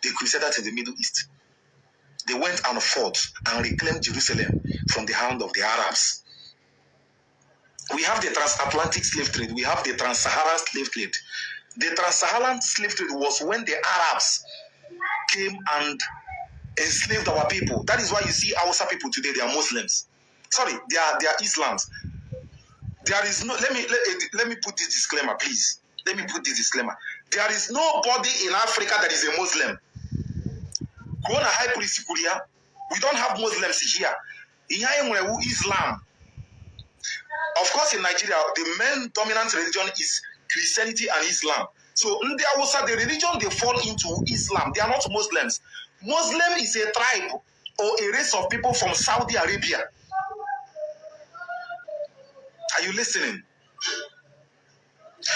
the Crusaders in the Middle East. They went and fought and reclaimed Jerusalem from the hand of the Arabs. We have the transatlantic slave trade. We have the trans-Saharan slave trade. The trans-Saharan slave trade was when the Arabs came and enslaved our people. That is why you see Hausa people today, they are Muslims. Sorry, they are Islams. There is no, let me put this disclaimer, please. Let me put this disclaimer. There is nobody in Africa that is a Muslim. We don't have Muslims here. Islam. Of course, in Nigeria, the main dominant religion is Christianity and Islam. So, in the Hausa, the religion they fall into Islam. They are not Muslims. Muslim is a tribe or a race of people from Saudi Arabia. Are you listening?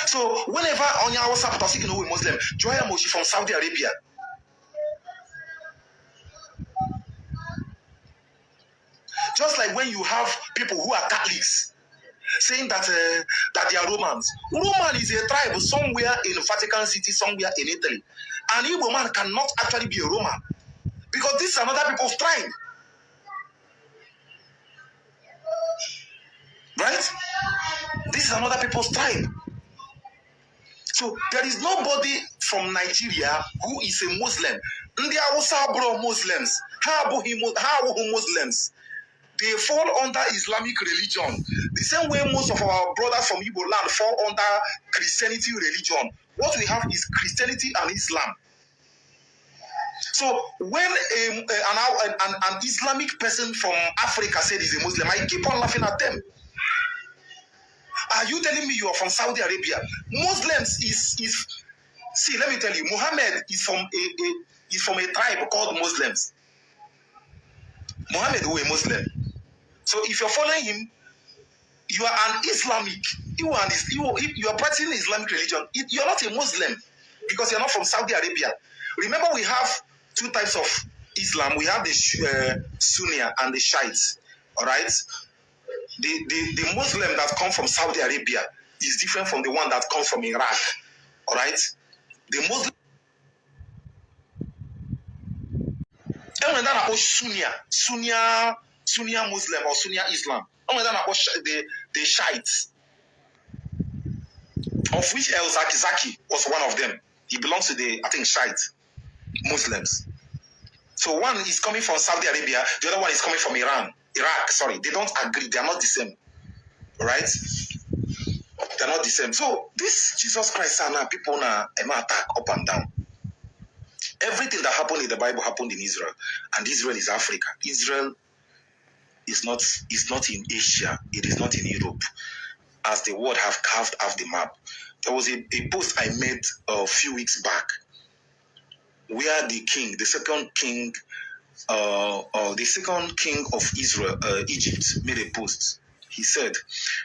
So, whenever on your Hausa, you know a Muslim, Joya Moshi from Saudi Arabia. Just like when you have people who are Catholics saying that they are Romans. Roman is a tribe somewhere in Vatican City, somewhere in Italy. An Igbo man cannot actually be a Roman because this is another people's tribe. Right? This is another people's tribe. So there is nobody from Nigeria who is a Muslim. They are also Muslims. How Muslims? They fall under Islamic religion. The same way most of our brothers from Igbo land fall under Christianity religion. What we have is Christianity and Islam. So when an Islamic person from Africa said he's a Muslim, I keep on laughing at them. Are you telling me you are from Saudi Arabia? Muslims is see, let me tell you, Muhammad is from a tribe called Muslims. Muhammad was a Muslim. So if you're following him, you are an Islamic. You are practicing Islamic religion. You're not a Muslim because you're not from Saudi Arabia. Remember, we have two types of Islam. We have the Sunni and the Shiites. All right. The Muslim that come from Saudi Arabia is different from the one that comes from Iraq. All right. The Muslim. Sunni Muslim or Sunni Islam. The Shiites, of which El Zaki was one of them. He belongs to the, I think, Shiite Muslims. So one is coming from Saudi Arabia, the other one is coming from Iraq. Sorry, they don't agree. They are not the same. Right? They are not the same. So this Jesus Christ, people now attack up and down. Everything that happened in the Bible happened in Israel, and Israel is Africa. Israel is not in Asia. It is not in Europe, as the world have carved out the map. There was a post I made a few weeks back, where the second king of Israel, Egypt, made a post. He said,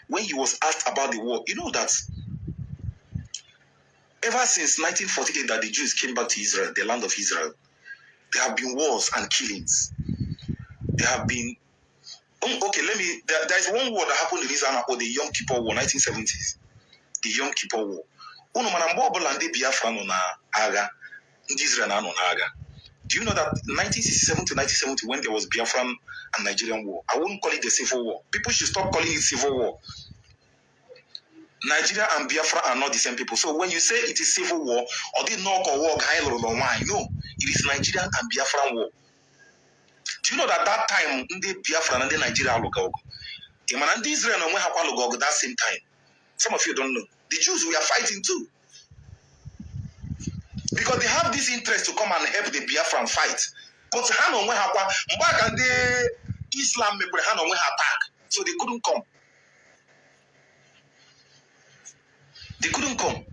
when he was asked about the war, you know that ever since 1948 that the Jews came back to Israel, the land of Israel, there have been wars and killings. There have been... there is one war that happened in Israel called the Yom Kippur War, 1970s. The Yom Kippur War. Do you know that 1967 to 1970, when there was Biafran and Nigerian war, I wouldn't call it a civil war. People should stop calling it civil war. Nigeria and Biafra are not the same people. So when you say it is civil war, or the knock or war, no, it is Nigerian and Biafran war. Do you know that time the Biafra and the Nigeria logo? The Israel and logo that same time. Some of you don't know. The Jews we are fighting too. Because they have this interest to come and help the Biafran fight. But and the Islam attack. So they couldn't come. They couldn't come.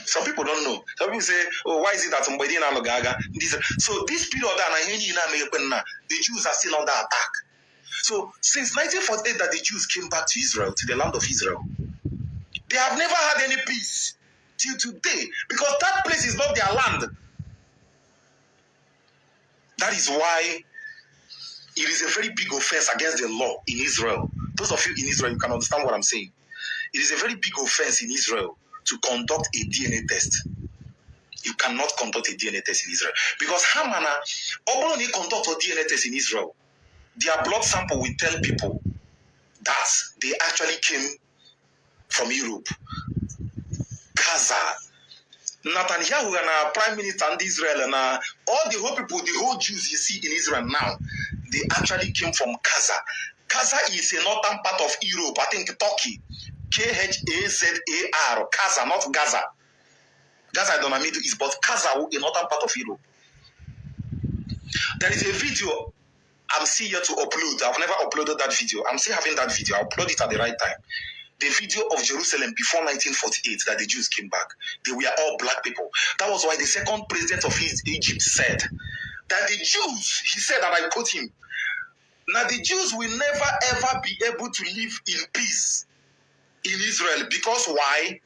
Some people don't know. Some people say, oh, why is it that somebody in Alogaga? So this period, the Jews are still under attack. So since 1948 that the Jews came back to Israel, to the land of Israel, they have never had any peace till today, because that place is not their land. That is why it is a very big offense against the law in Israel. Those of you in Israel, you can understand what I'm saying. It is a very big offense in Israel to conduct a DNA test. You cannot conduct a DNA test in Israel. Because Hamana, only conduct a DNA test in Israel. Their blood sample will tell people that they actually came from Europe. Gaza. Netanyahu and Prime Minister and Israel and all the whole people, the whole Jews you see in Israel now, they actually came from Gaza. Gaza is a northern part of Europe. I think Turkey. Khazar. Gaza, not Gaza. Gaza, I don't know, Middle East, but Gaza, a northern part of Europe. There is a video I'm still here to upload. I've never uploaded that video. I'm still having that video. I'll upload it at the right time. The video of Jerusalem before 1948 that the Jews came back. They were all black people. That was why the second president of Egypt said that the Jews, he said, and I quote him, now the Jews will never ever be able to live in peace in Israel. Because why?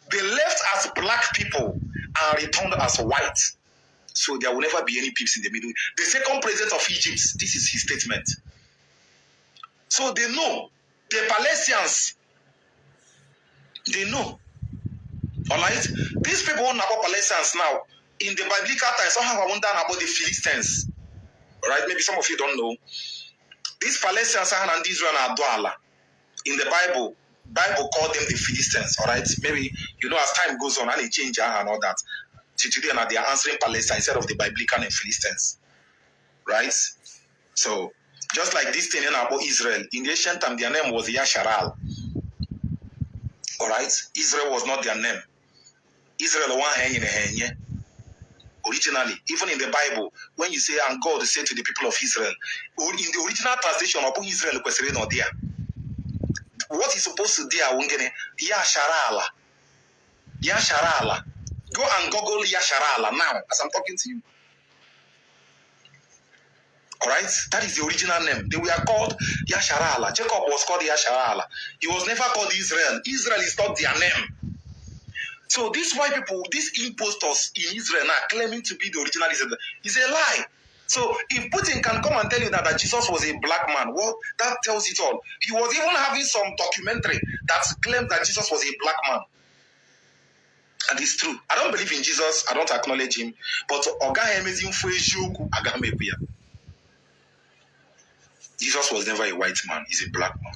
They left as black people and returned as white. So there will never be any peace in the middle. The second president of Egypt, this is his statement. So they know, the Palestinians, they know. Alright? These people know about Palestinians now. In the biblical times, somehow I wonder about the Philistines. Alright? Maybe some of you don't know. These Palestinians and Israel are Douala. In the Bible called them the Philistines. Alright? Maybe, you know, as time goes on, and they change and all that. Today now they are answering Palestine instead of the biblical name Philistines. Right? So, just like this thing about Israel, in the ancient time, their name was Yasharal. Alright? Israel was not their name. Israel one henye. Originally, even in the Bible, when you say, and God said to the people of Israel, in the original translation of Israel, what is supposed to do? Yasharala. Yasharala. Go and Google Yasharala now, as I'm talking to you. Alright? That is the original name. They were called Yasharala. Jacob was called Yasharala. He was never called Israel. Israel is not their name. So these white people, these impostors in Israel are claiming to be the original Israel. It's a lie. So if Putin can come and tell you that Jesus was a black man, well, that tells it all. He was even having some documentary that claimed that Jesus was a black man. And it's true. I don't believe in Jesus. I don't acknowledge him. But Jesus was never a white man. He's a black man.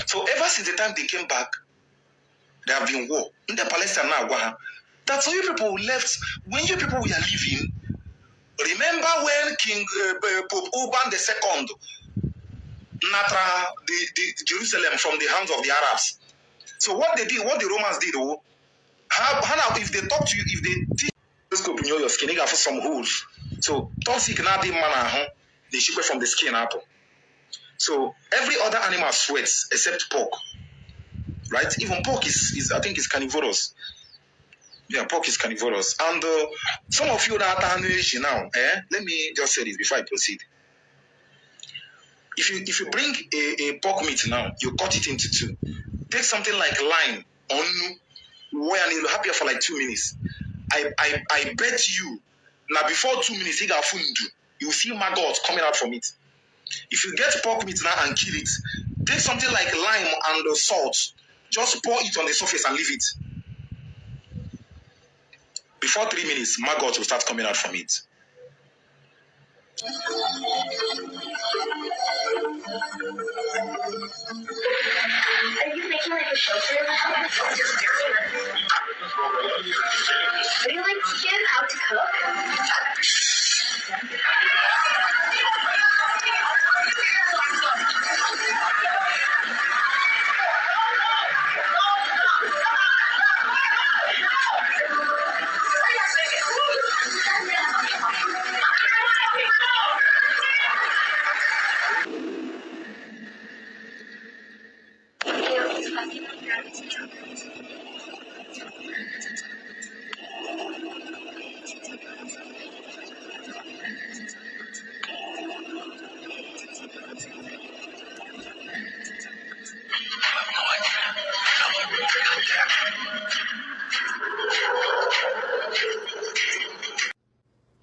So ever since the time they came back, there have been war. In the Palestine now, that's why you people left. When you people were living, remember when King Pope Urban II Natra the Jerusalem from the hands of the Arabs. So what they did, what the Romans did, how if they talk to you, if they telescope in your skin, they got some holes. So toxic now they man they ship from the skin out. So every other animal sweats except pork. Right? Even pork is I think is carnivorous. Yeah, pork is carnivorous. And some of you that are now, let me just say this before I proceed. If you bring a pork meat now, you cut it into two. Take something like lime, onion, and it'll happen for like 2 minutes. I bet you now before 2 minutes, you see maggots coming out from it. If you get pork meat now and kill it, take something like lime and salt, just pour it on the surface and leave it. Before 3 minutes, maggots will start coming out from it. Are you making like a shelter? Would you like to get how to cook?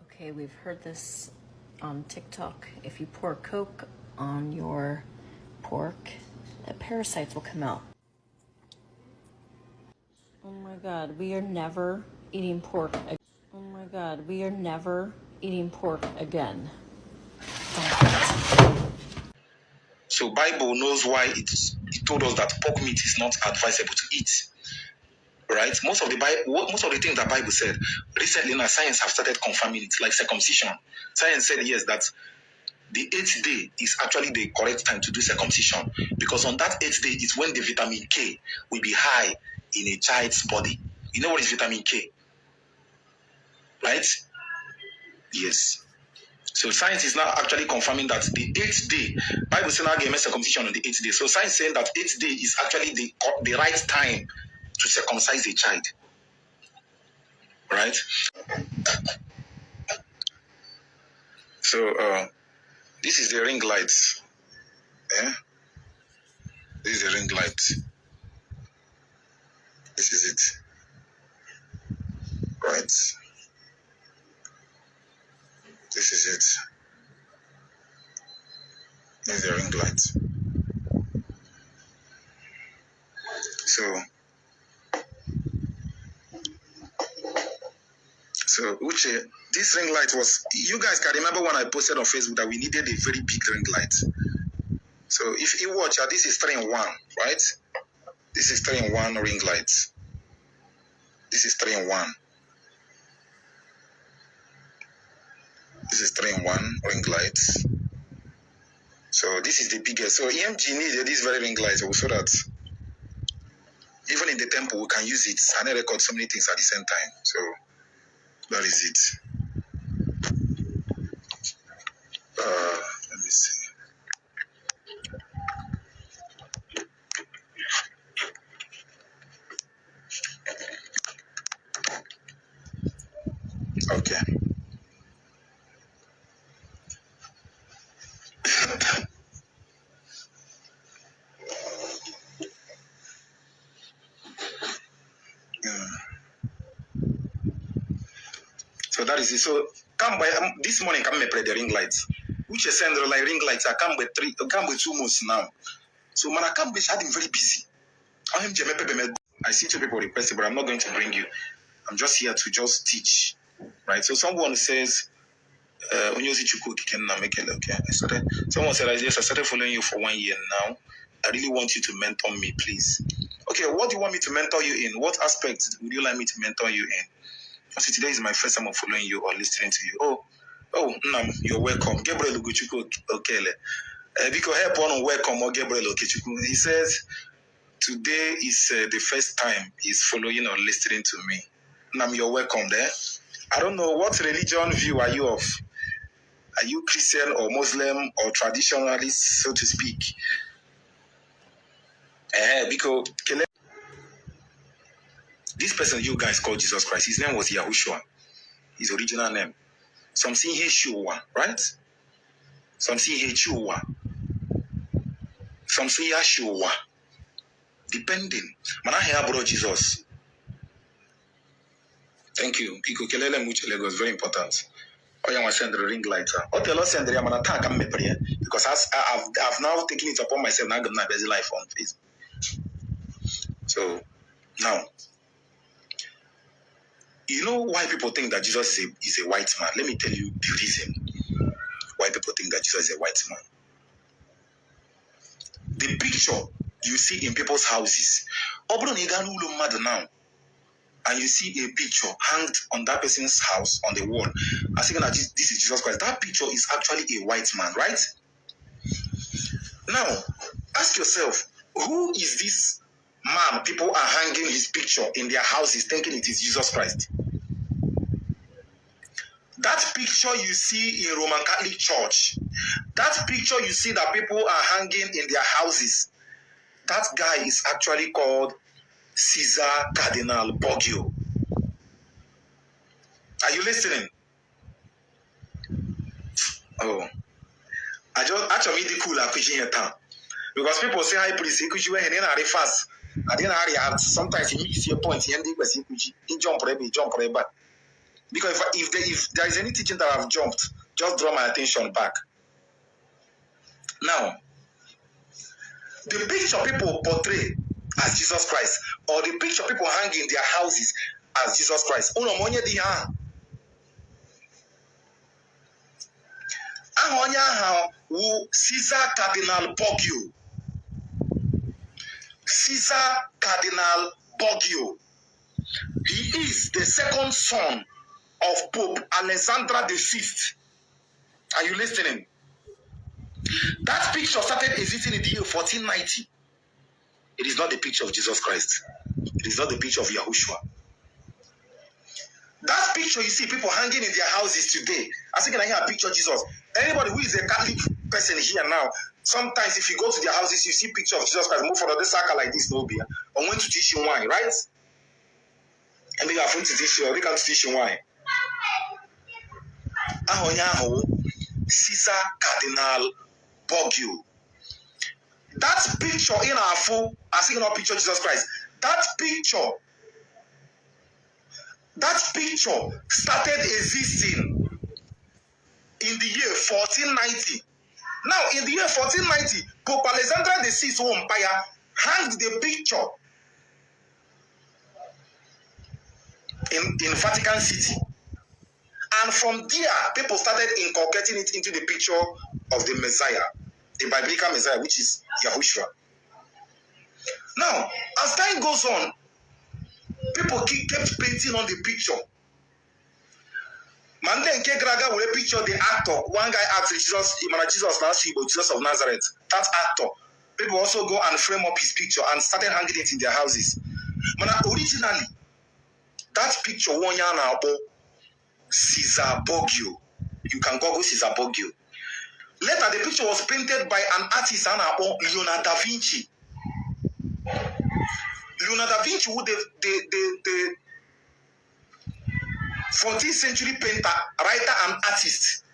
Okay, we've heard this on TikTok. If you pour Coke on your pork, the parasites will come out. Oh my God, we are never eating pork. Oh my God, we are never eating pork again. So Bible knows why it told us that pork meat is not advisable to eat. Right? Most of the things that Bible said, recently now science have started confirming it, like circumcision. Science said yes, that the 8th day is actually the correct time to do circumcision, because on that 8th day is when the vitamin K will be high in a child's body. You know what is vitamin K? Right? Yes. So science is now actually confirming that the 8th day, Bible says now game circumcision on the 8th day. So science saying that 8th day is actually the right time to circumcise a child. Right? So this is the ring light. Yeah? This is the ring light. This is it. Right? This is it. This is the ring light. So Uche, this ring light was, you guys can remember when I posted on Facebook that we needed a very big ring light. So if you watch, this is 3-in-1, right? This is 3-in-1 ring light. This is 3-in-1. This is 3-in-1 ring light. So this is the biggest. So EMG needed this very ring light so that even in the temple we can use it and record so many things at the same time. So that is it. Let me see. Okay. So that is it. So come by this morning. Come me play the ring lights. Which is send like ring lights. I come with 2 months now. So man, I can't be. I'm very busy. I see 2 people requested, but I'm not going to bring you. I'm just here to just teach, right? So someone says, okay. Someone said, yes, I started following you for 1 year now. I really want you to mentor me, please. Okay, what do you want me to mentor you in? What aspect would you like me to mentor you in? So today is my first time of following you or listening to you. Oh, you're welcome. Gabriel Ugochukwu Okele. Because help on welcome or Gabriel Okechukwu. He says, today is the first time he's following or listening to me. You're welcome there. I don't know, what religion view are you of? Are you Christian or Muslim or traditionalist, so to speak? Because this person you guys call Jesus Christ, his name was Yahushua, his original name. Some say Yeshua, right? Some say Yeshua. Some say Yeshua. Depending. Man, I hear about Jesus. Thank you. Because Kelele Muche Lagos, very important. I want to send the ring lighter. Because I've now taken it upon myself. Now I'm going to busy life on Facebook. So now, you know why people think that Jesus is a white man? Let me tell you the reason why people think that Jesus is a white man. The picture you see in people's houses, now, and you see a picture hanged on that person's house on the wall, I think that this is Jesus Christ. That picture is actually a white man, right? Now, ask yourself, who is this man people are hanging his picture in their houses thinking it is Jesus Christ? That picture you see in Roman Catholic Church, that picture you see that people are hanging in their houses, that guy is actually called Caesar Cardinal Borgia. Are you listening? Oh, I just actually the cool because people say hi please could you fast. I didn't hurry. Sometimes you miss your point. You jump back. Because if there is any teaching that I've jumped, just draw my attention back. Now, the picture people portray as Jesus Christ, or the picture people hang in their houses as Jesus Christ. Uno monye di ha. Ahonya ha wu Caesar Cardinal Borgia. Caesar Cardinal Borgia. He is the second son of Pope Alexander VI. Are you listening? That picture started existing in the year 1490. It is not the picture of Jesus Christ. It is not the picture of Yahushua. That picture you see people hanging in their houses today. I think I hear a picture of Jesus. Anybody who is a Catholic person here now, sometimes if you go to their houses, you see picture of Jesus Christ. Move for the circle like this, no beer. Or went to teach you wine, right? And they are going to teach you, they can teach you wine. Caesar Cardinal Borgia. That picture in our phone, I see no picture of Jesus Christ. That picture started existing in the year 1490. Now, in the year 1490, Pope Alexander VI Empire hanged the picture in Vatican City. And from there, people started inculcating it into the picture of the Messiah, the biblical Messiah, which is Yahushua. Now, as time goes on, people kept painting on the picture. Mande nke graga will picture the actor. One guy acted Jesus of Nazareth. That actor. People also go and frame up his picture and started hanging it in their houses. But originally, that picture one year now, Caesar Borgia. You can Google Caesar Borgia. Later, the picture was painted by an artist, Leonardo da Vinci. Leonardo da Vinci, who the 14th century painter, writer, and artist.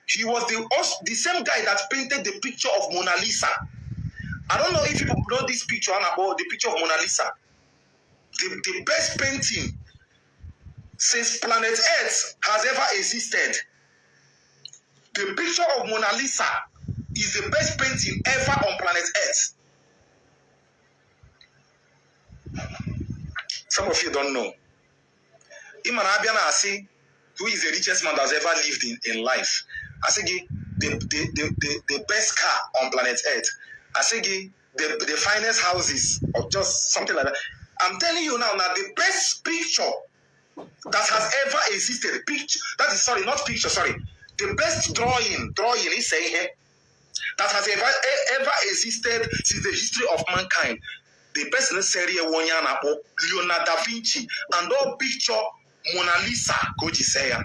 He was the same guy that painted the picture of Mona Lisa. I don't know if people know this picture about the picture of Mona Lisa. The best painting since planet Earth has ever existed. The picture of Mona Lisa is the best painting ever on planet Earth. Some of you don't know. Iman Abiana Asi, who is the richest man that's ever lived in life. I say the best car on planet Earth. I say the finest houses, or just something like that. I'm telling you now, the best picture that has ever existed, the best drawing is saying here, that has ever existed since the history of mankind. The best necessary Leonardo da Vinci, and all picture Mona Lisa, Koji Seya.